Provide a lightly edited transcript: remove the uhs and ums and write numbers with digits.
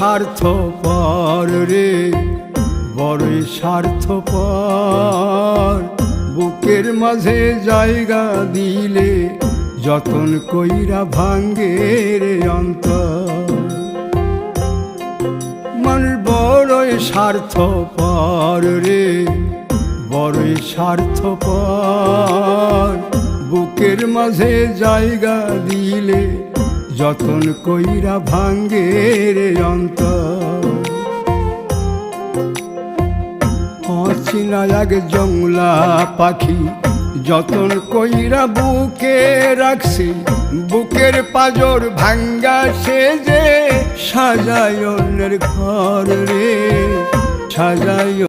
স্বার্থপর রে, বড়ই স্বার্থপর। বুকের মাঝে জায়গা দিলে যতন কইরা ভাঙ্গে রে অন্তর। মানুষ বড়ই স্বার্থপর রে, বড়ই স্বার্থপর। বুকের মাঝে জায়গা দিলে যতন কইরা ভাঙ্গে রে অন্তর। অচিনা এক জংলা পাখি যতন কইরা বুকে রাখছি, বুকের পাজর ভাঙ্গা সে যে সাজায় অন্যের ঘর রে, সাজায়